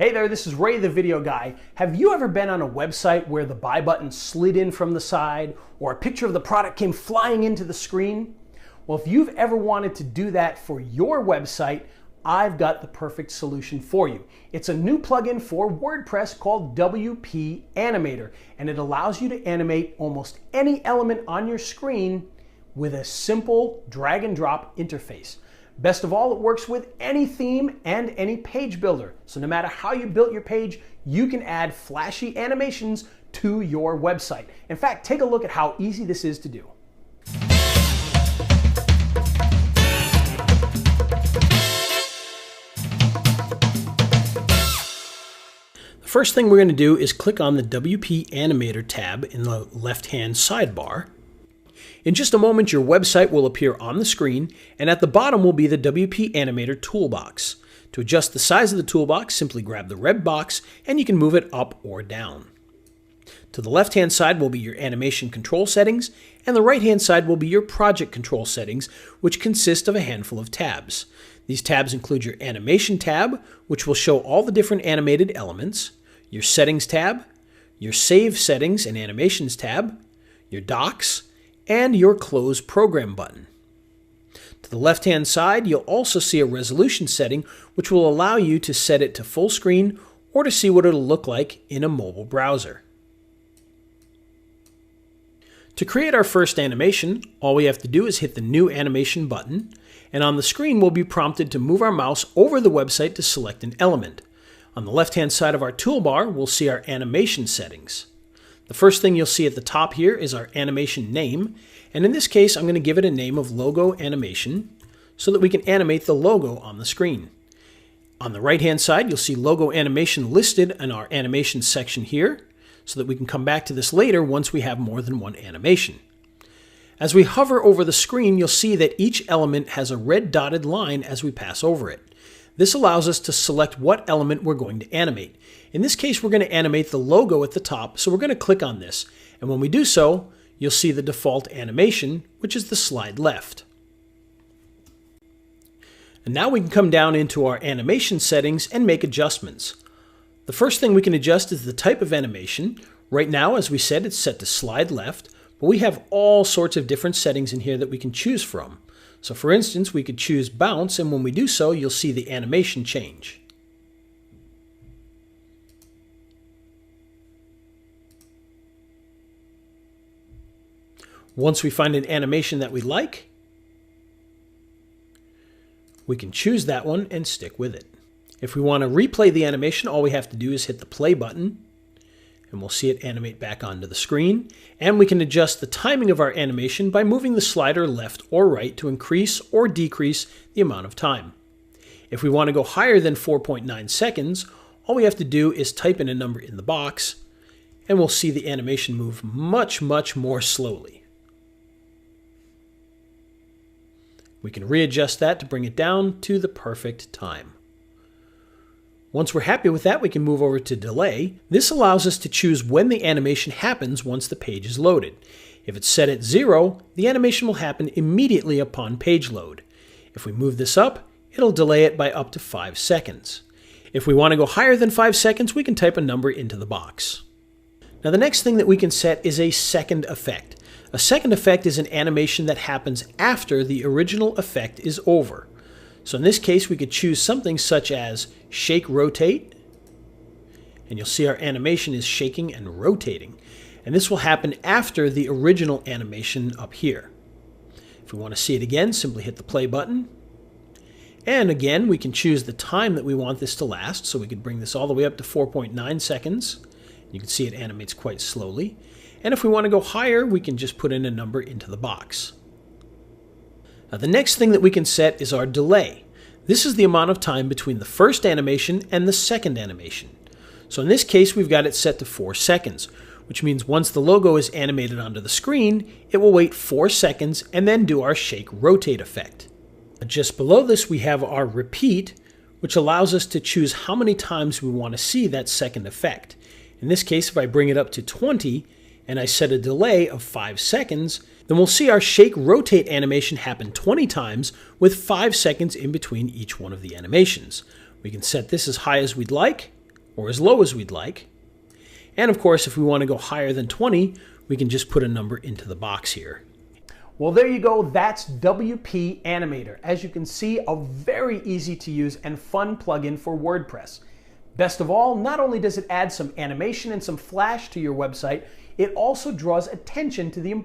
Hey there, this is Ray the Video Guy. Have you ever been on a website where the buy button slid in from the side or a picture of the product came flying into the screen? Well, if you've ever wanted to do that for your website, I've got the perfect solution for you. It's a new plugin for WordPress called WP Animator, and it allows you to animate almost any element on your screen with a simple drag and drop interface. Best of all, it works with any theme and any page builder. So no matter how you built your page, you can add flashy animations to your website. In fact, take a look at how easy this is to do. The first thing we're going to do is click on the WP Animator tab in the left-hand sidebar. In just a moment, your website will appear on the screen, and at the bottom will be the WP Animator toolbox. To adjust the size of the toolbox, simply grab the red box and you can move it up or down. To the left-hand side will be your animation control settings, and the right-hand side will be your project control settings, which consist of a handful of tabs. These tabs include your Animation tab, which will show all the different animated elements, your Settings tab, your Save Settings and Animations tab, your Docs, and your Close Program button. To the left-hand side, you'll also see a resolution setting, which will allow you to set it to full screen or to see what it'll look like in a mobile browser. To create our first animation, all we have to do is hit the New Animation button, and on the screen we'll be prompted to move our mouse over the website to select an element. On the left-hand side of our toolbar, we'll see our animation settings. The first thing you'll see at the top here is our animation name, and in this case I'm going to give it a name of Logo Animation so that we can animate the logo on the screen. On the right hand side you'll see Logo Animation listed in our animation section here so that we can come back to this later once we have more than one animation. As we hover over the screen, you'll see that each element has a red dotted line as we pass over it. This allows us to select what element we're going to animate. In this case, we're going to animate the logo at the top, so we're going to click on this. And when we do so, you'll see the default animation, which is the slide left. And now we can come down into our animation settings and make adjustments. The first thing we can adjust is the type of animation. Right now, as we said, it's set to slide left, but we have all sorts of different settings in here that we can choose from. So for instance, we could choose bounce, and when we do so, you'll see the animation change. Once we find an animation that we like, we can choose that one and stick with it. If we want to replay the animation, all we have to do is hit the play button, and we'll see it animate back onto the screen. And we can adjust the timing of our animation by moving the slider left or right to increase or decrease the amount of time. If we want to go higher than 4.9 seconds, all we have to do is type in a number in the box, and we'll see the animation move much more slowly. We can readjust that to bring it down to the perfect time. Once we're happy with that, we can move over to delay. This allows us to choose when the animation happens once the page is loaded. If it's set at 0, the animation will happen immediately upon page load. If we move this up, it'll delay it by up to 5 seconds. If we want to go higher than 5 seconds, we can type a number into the box. Now the next thing that we can set is a second effect. A second effect is an animation that happens after the original effect is over. So in this case, we could choose something such as Shake Rotate, and you'll see our animation is shaking and rotating. And this will happen after the original animation up here. If we want to see it again, simply hit the play button. And again, we can choose the time that we want this to last, so we could bring this all the way up to 4.9 seconds. You can see it animates quite slowly. And if we want to go higher, we can just put in a number into the box. Now, the next thing that we can set is our delay. This is the amount of time between the first animation and the second animation. So in this case, we've got it set to 4 seconds, which means once the logo is animated onto the screen, it will wait 4 seconds and then do our Shake Rotate effect. Just below this, we have our repeat, which allows us to choose how many times we want to see that second effect. In this case, if I bring it up to 20 and I set a delay of 5 seconds, then we'll see our Shake Rotate animation happen 20 times with 5 seconds in between each one of the animations. We can set this as high as we'd like, or as low as we'd like. And of course, if we want to go higher than 20, we can just put a number into the box here. Well, there you go. That's WP Animator. As you can see, a very easy to use and fun plugin for WordPress. Best of all, not only does it add some animation and some flash to your website, it also draws attention to the